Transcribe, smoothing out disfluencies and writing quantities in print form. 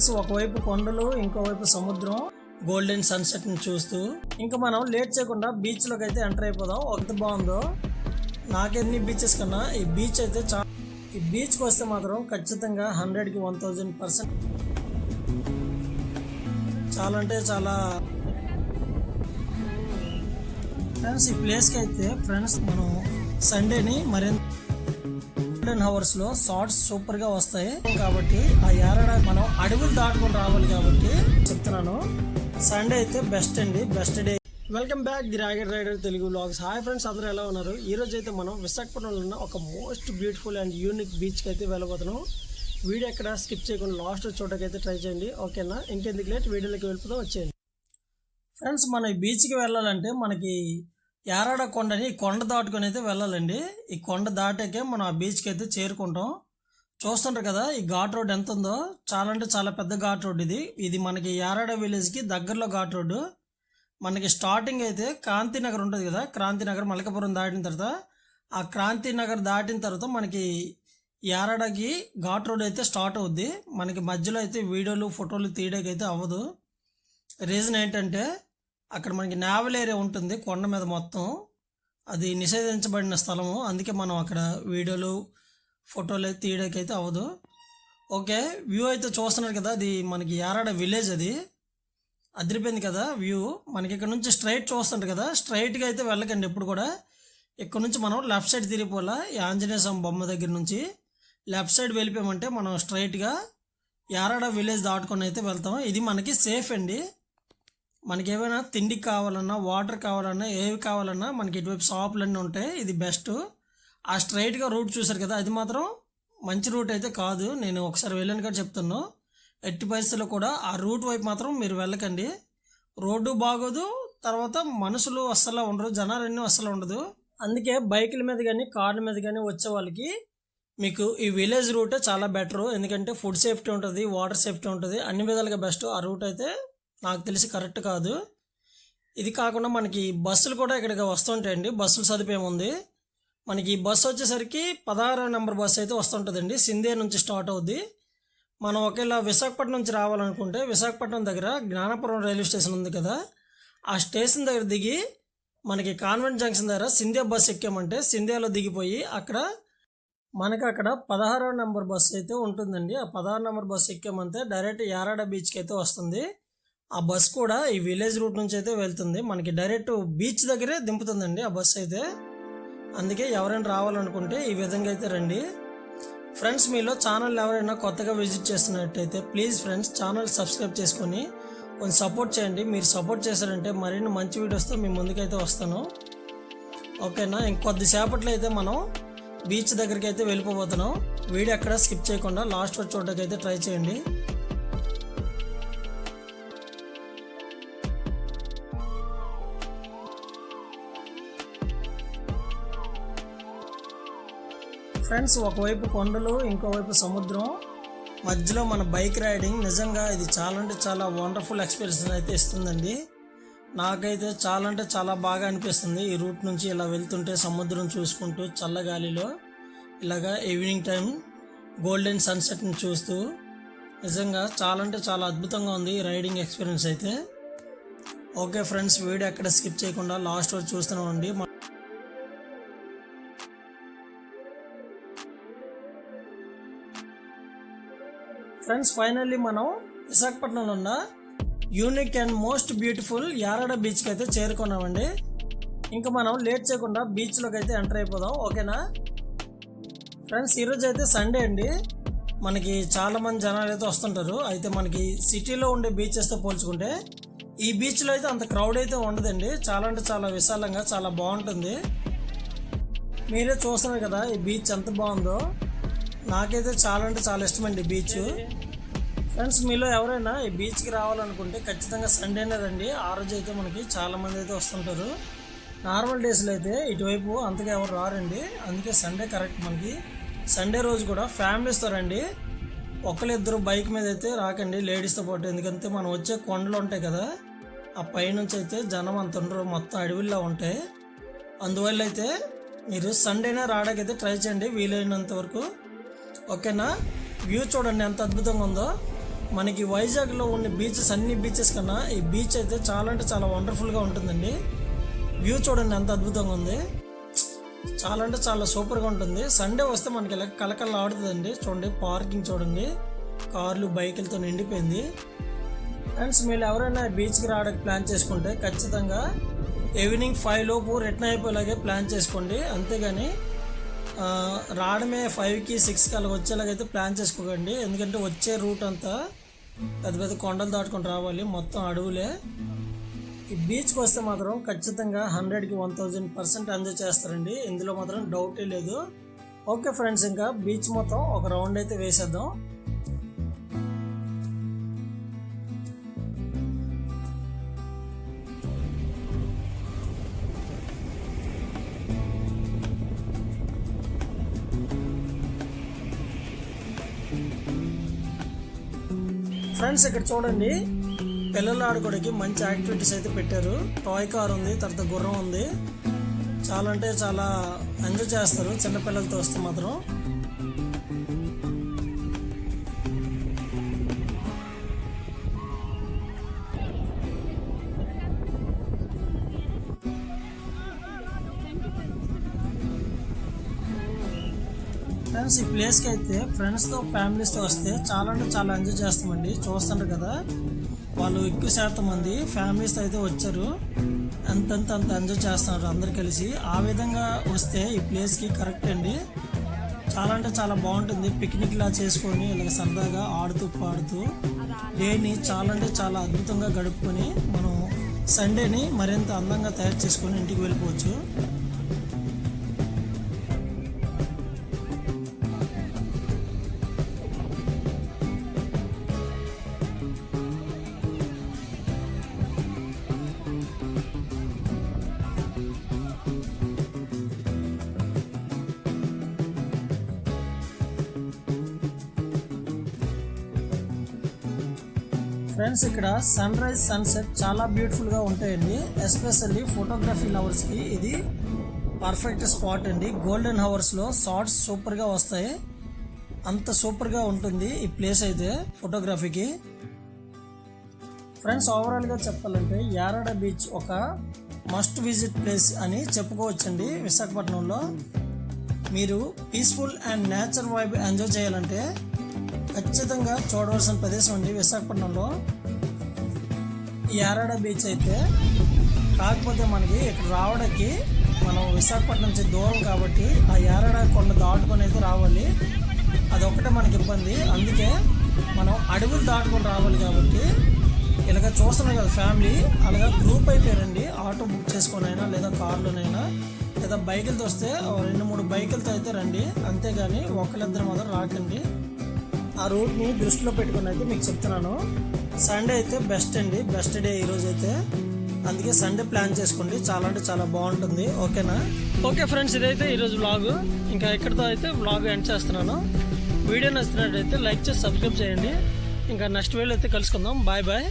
Friends, ఒకవైపు కొండలు ఇంకోవైపు సముద్రం గోల్డెన్ సన్సెట్ ని చూస్తూ ఇంకా మనం లేట్ చేయకుండా బీచ్ లోకి అయితే ఎంటర్ అయిపోదాం. ఎంత బాగుందో, నాకెన్ని బీచెస్ కన్నా ఈ బీచ్ అయితే ఈ బీచ్కి వస్తే మాత్రం ఖచ్చితంగా 100కి 1000% చాలా అంటే చాలా. ఫ్రెండ్స్, ఈ ప్లేస్కి అయితే ఫ్రెండ్స్ మనం సండేని మరింత అవర్స్ లో షార్ట్స్ సూపర్ గా వస్తాయి కాబట్టి ఆ యారడ మనం అడవులు దాటుకొని రావాలి కాబట్టి చెప్తున్నాను. సండే అయితే బెస్ట్ అండి, best day. Welcome back the ragged rider Telugu vlogs. Hi friends, అందరూ ఎలా ఉన్నారు? ఈ రోజు అయితే మనం విశాఖపట్నంలో ఉన్న ఒక మోస్ట్ బ్యూటిఫుల్ అండ్ యూనిక్ బీచ్కి అయితే వెళ్ళబోతున్నాం. వీడియో ఎక్కడ స్కిప్ చేయకుండా లాస్ట్ చూడకైతే ట్రై చేయండి, ఓకేనా? ఇంకెందుకు లేట్, వీడియోలోకి వెళ్ళిపోదాం, వచ్చేయండి. ఫ్రెండ్స్, మనం ఈ బీచ్కి వెళ్ళాలంటే మనకి యారాడ కొండని కొండ దాటుకొని అయితే వెళ్ళాలండి. ఈ కొండ దాటాకే మనం ఆ బీచ్కి అయితే చేరుకుంటాం. చూస్తుంటారు కదా ఈ ఘాట్ రోడ్ ఎంత ఉందో, చాలా అంటే చాలా పెద్ద ఘాట్ రోడ్ ఇది మనకి యారాడ విలేజ్కి దగ్గరలో ఘాట్ రోడ్డు. మనకి స్టార్టింగ్ అయితే క్రాంతినగర్ ఉంటుంది కదా, క్రాంతినగర్ మలకపురం దాటిన తర్వాత ఆ క్రాంతినగర్ దాటిన తర్వాత మనకి యారాడకి ఘాట్ రోడ్ అయితే స్టార్ట్ అవుద్ది. మనకి మధ్యలో అయితే వీడియోలు ఫోటోలు తీయడానికి అయితే అవ్వదు. రీజన్ ఏంటంటే అక్కడ మనకి నావల్ ఏరియా ఉంటుంది కొండ మీద, మొత్తం అది నిషేధించబడిన స్థలము. అందుకే మనం అక్కడ వీడియోలు ఫోటోలు అయితే తీయడానికి అయితే అవ్వదు. ఓకే, వ్యూ అయితే చూస్తున్నారు కదా, అది మనకి యారాడ విలేజ్. అది అదిరిపోయింది కదా వ్యూ. మనకి ఇక్కడ నుంచి స్ట్రైట్ చూస్తుంటారు కదా, స్ట్రైట్గా అయితే వెళ్ళకండి ఎప్పుడు కూడా. ఇక్కడ నుంచి మనం లెఫ్ట్ సైడ్ తిరిగిపోలా, ఈ ఆంజనేయ స్వామి బొమ్మ దగ్గర నుంచి లెఫ్ట్ సైడ్ వెళ్ళిపోయామంటే మనం స్ట్రైట్గా యారాడ విలేజ్ దాటుకొని అయితే వెళ్తాం. ఇది మనకి సేఫ్ అండి. మనకి ఏమైనా తిండి కావాలన్నా, వాటర్ కావాలన్నా, ఏవి కావాలన్నా మనకి ఇటువైపు షాపులు అన్నీ ఉంటాయి. ఇది బెస్ట్. ఆ స్ట్రైట్గా రూట్ చూసారు కదా, అది మాత్రం మంచి రూట్ అయితే కాదు. నేను ఒకసారి వెళ్ళాను కదా చెప్తున్నాను. ఎట్టి పరిస్థితుల్లో కూడా ఆ రూట్ వైపు మాత్రం మీరు వెళ్ళకండి. రోడ్డు బాగోదు, తర్వాత మనుషులు అస్సలు ఉండరు, జనాలన్నీ అస్సలు ఉండదు. అందుకే బైకుల మీద కానీ కార్ల మీద కానీ వచ్చే వాళ్ళకి మీకు ఈ విలేజ్ రూటే చాలా బెటరు. ఎందుకంటే ఫుడ్ సేఫ్టీ ఉంటుంది, వాటర్ సేఫ్టీ ఉంటుంది, అన్ని విధాలుగా బెస్ట్. ఆ రూట్ అయితే నాకు తెలిసి కరెక్ట్ కాదు. ఇది కాకుండా మనకి బస్సులు కూడా ఇక్కడికి వస్తుంటాయండి, బస్సులు సదుపాయం ఉంది. మనకి ఈ బస్సు వచ్చేసరికి 16వ నెంబర్ బస్సు అయితే వస్తుంటుందండి. సింధే నుంచి స్టార్ట్ అవుద్ది. మనం ఒకవేళ విశాఖపట్నం నుంచి రావాలనుకుంటే విశాఖపట్నం దగ్గర జ్ఞానపురం రైల్వే స్టేషన్ ఉంది కదా, ఆ స్టేషన్ దగ్గర దిగి మనకి కాన్వెంట్ జంక్షన్ దగ్గర సింధే బస్సు ఎక్కామంటే సింధేలో దిగిపోయి అక్కడ 16వ నెంబర్ బస్సు అయితే ఉంటుందండి. ఆ 16 నెంబర్ బస్సు ఎక్కామంటే డైరెక్ట్ యారాడ బీచ్కి అయితే వస్తుంది. ఆ బస్ కూడా ఈ విలేజ్ రూట్ నుంచి అయితే వెళ్తుంది. మనకి డైరెక్ట్ బీచ్ దగ్గరే దింపుతుందండి ఆ బస్ అయితే. అందుకే ఎవరైనా రావాలనుకుంటే ఈ విధంగా అయితే రండి. ఫ్రెండ్స్, మీలో ఛానల్ ఎవరైనా కొత్తగా విజిట్ చేస్తున్నట్టయితే ప్లీజ్ ఫ్రెండ్స్ ఛానల్ సబ్స్క్రైబ్ చేసుకొని కొంచెం సపోర్ట్ చేయండి. మీరు సపోర్ట్ చేశారంటే మరిన్ని మంచి వీడియోస్తో మీ ముందుకైతే వస్తాను, ఓకేనా? ఇంకొద్దిసేపట్లో అయితే మనం బీచ్ దగ్గరికి అయితే వెళ్ళిపోతున్నాం. వీడియో ఎక్కడ స్కిప్ చేయకుండా లాస్ట్ వరకు చూడడానికి అయితే ట్రై చేయండి. ఫ్రెండ్స్, ఒకవైపు కొండలు ఇంకోవైపు సముద్రం, మధ్యలో మన బైక్ రైడింగ్. నిజంగా ఇది చాలా అంటే చాలా వండర్ఫుల్ ఎక్స్పీరియన్స్ అయితే ఇస్తుందండి. నాకైతే చాలా అంటే చాలా బాగా అనిపిస్తుంది ఈ రూట్ నుంచి ఇలా వెళ్తుంటే, సముద్రం చూసుకుంటూ చల్లగాలిలో ఇలాగా ఈవినింగ్ టైం గోల్డెన్ సన్సెట్ని చూస్తూ. నిజంగా చాలా అంటే చాలా అద్భుతంగా ఉంది ఈ రైడింగ్ ఎక్స్పీరియన్స్ అయితే. ఓకే ఫ్రెండ్స్, వీడియో ఎక్కడ స్కిప్ చేయకుండా లాస్ట్ వరకు చూస్తున్నామండి. ఫ్రెండ్స్, ఫైనల్లీ మనం విశాఖపట్నంలో ఉన్న unique and most beautiful Yarada బీచ్కి అయితే చేరుకున్నామండి. ఇంకా మనం లేట్ చేయకుండా బీచ్లోకి అయితే ఎంటర్ అయిపోదాం, ఓకేనా? ఫ్రెండ్స్, ఈరోజు అయితే సండే అండి. మనకి చాలామంది జనాలు అయితే వస్తుంటారు. అయితే మనకి సిటీలో ఉండే బీచెస్తో పోల్చుకుంటే ఈ బీచ్లో అయితే అంత క్రౌడ్ అయితే ఉండదండి. చాలా అంటే చాలా విశాలంగా చాలా బాగుంటుంది. మీరే చూస్తున్నారు కదా ఈ బీచ్ ఎంత బాగుందో. నాకైతే చాలా అంటే చాలా ఇష్టమండి బీచ్. ఫ్రెండ్స్, మీలో ఎవరైనా ఈ బీచ్కి రావాలనుకుంటే ఖచ్చితంగా సండేనే రండి. ఆ రోజు అయితే మనకి చాలామంది అయితే వస్తుంటారు. నార్మల్ డేస్లో అయితే ఇటువైపు అంతగా ఎవరు రారండి. అందుకే సండే కరెక్ట్ మనకి. సండే రోజు కూడా ఫ్యామిలీస్తో రండి, ఒకరిద్దరు బైక్ మీద అయితే రాకండి లేడీస్తో పాటు. ఎందుకంటే మనం వచ్చే కొండలు ఉంటాయి కదా, ఆ పైనుంచి అయితే జనం అంత ఉండరు, మొత్తం అడవిలో ఉంటాయి. అందువల్ల అయితే మీరు సండేనే రావడానికి అయితే ట్రై చేయండి వీలైనంత వరకు, ఓకేనా? వ్యూ చూడండి ఎంత అద్భుతంగా ఉందో. మనకి వైజాగ్లో ఉన్న బీచెస్ అన్ని బీచెస్ కన్నా ఈ బీచ్ అయితే చాలా అంటే చాలా వండర్ఫుల్గా ఉంటుందండి. వ్యూ చూడండి ఎంత అద్భుతంగా ఉంది, చాలా అంటే చాలా సూపర్గా ఉంటుంది. సండే వస్తే మనకి ఇలా కలకల్లా ఆడుతుందండి. చూడండి పార్కింగ్ చూడండి, కార్లు బైకులతో నిండిపోయింది. ఫ్రెండ్స్ మీరు ఎవరైనా బీచ్కి రావడానికి ప్లాన్ చేసుకుంటే ఖచ్చితంగా ఈవినింగ్ 5 లోపు రిటర్న్ అయిపోయేలాగే ప్లాన్ చేసుకోండి. అంతేగాని రావడమే 5కి 6కి అలా వచ్చేలాగైతే ప్లాన్ చేసుకోకండి. ఎందుకంటే వచ్చే రూట్ అంతా పెద్ద పెద్ద కొండలు దాటుకొని రావాలి, మొత్తం అడవులే. ఈ బీచ్కి వస్తే మాత్రం ఖచ్చితంగా 100కి 1000% ఎంజాయ్ చేస్తారండి, ఇందులో మాత్రం డౌటే లేదు. ఓకే ఫ్రెండ్స్, ఇంకా బీచ్ మొత్తం ఒక రౌండ్ అయితే వేసేద్దాం. ఫ్రెండ్స్ ఇక్కడ చూడండి, పిల్లలు ఆడుకోవడానికి మంచి యాక్టివిటీస్ అయితే పెట్టారు. టాయ్ కార్ ఉంది, తర్వాత గుర్రం ఉంది. చాలా అంటే చాలా ఎంజాయ్ చేస్తారు చిన్నపిల్లలతో వస్తే మాత్రం. ఫ్రెండ్స్ ఈ ప్లేస్కి అయితే ఫ్రెండ్స్తో ఫ్యామిలీస్తో వస్తే చాలా అంటే చాలా ఎంజాయ్ చేస్తామండి. చూస్తుంటారు కదా, వాళ్ళు ఎక్కువ శాతం మంది ఫ్యామిలీస్తో అయితే వచ్చారు. అంత ఎంజాయ్ చేస్తున్నారు అందరు కలిసి. ఆ విధంగా వస్తే ఈ ప్లేస్కి కరెక్ట్ అండి. చాలా అంటే చాలా బాగుంటుంది. పిక్నిక్ లా చేసుకొని ఇలాగ సరదాగా ఆడుతూ పాడుతూ డేని చాలా అంటే చాలా అద్భుతంగా గడుపుకొని మనం సండేని మరింత అందంగా తయారు చేసుకొని ఇంటికి వెళ్ళిపోవచ్చు. ఫ్రెండ్స్ ఇక్కడ సన్ రైజ్ సన్సెట్ చాలా బ్యూటిఫుల్గా ఉంటాయండి. ఎస్పెషల్లీ ఫోటోగ్రఫీ లవర్స్కి ఇది పర్ఫెక్ట్ స్పాట్ అండి. గోల్డెన్ హవర్స్లో షార్ట్స్ సూపర్గా వస్తాయి, అంత సూపర్గా ఉంటుంది ఈ ప్లేస్ అయితే ఫోటోగ్రఫీకి. ఫ్రెండ్స్ ఓవరాల్గా చెప్పాలంటే యారాడ బీచ్ ఒక మస్ట్ విజిట్ ప్లేస్ అని చెప్పుకోవచ్చండి. విశాఖపట్నంలో మీరు peaceful and nature vibe enjoy చేయాలంటే ఖచ్చితంగా చూడవలసిన ప్రదేశం అండి విశాఖపట్నంలో యారాడ బీచ్ అయితే. కాకపోతే మనకి ఇక్కడ రావడానికి మనం విశాఖపట్నం నుంచి దూరం కాబట్టి ఆ యారాడ కొండ దాటుకొని అయితే రావాలి, అదొక్కటే మనకి ఇబ్బంది. అందుకే మనం అడవులు దాటుకొని రావాలి కాబట్టి ఇలాగ చూస్తున్నాం కదా ఫ్యామిలీ, అలాగా గ్రూప్ అయిపోయారండి. ఆటో బుక్ చేసుకొని అయినా లేదా కార్లోనైనా లేదా బైకులతో వస్తే 2-3 బైకులతో అయితే రండి, అంతేగాని ఒకళ్ళిద్దరు మాత్రం రాకండి. ఆ రూట్ని దృష్టిలో పెట్టుకుని అయితే మీకు చెప్తున్నాను. సండే అయితే బెస్ట్ అండి, బెస్ట్ డే ఈరోజు అయితే. అందుకే సండే ప్లాన్ చేసుకోండి, చాలా అంటే చాలా బాగుంటుంది. ఓకేనా? ఓకే ఫ్రెండ్స్, ఇదైతే ఈరోజు వ్లాగ్. ఇంకా ఇక్కడితో అయితే వ్లాగ్ ఎండ్ చేస్తున్నాను. వీడియో నచ్చినట్టయితే లైక్ చేసి సబ్స్క్రైబ్ చేయండి. ఇంకా నెక్స్ట్ వీడియో అయితే కలుసుకుందాం. Bye bye.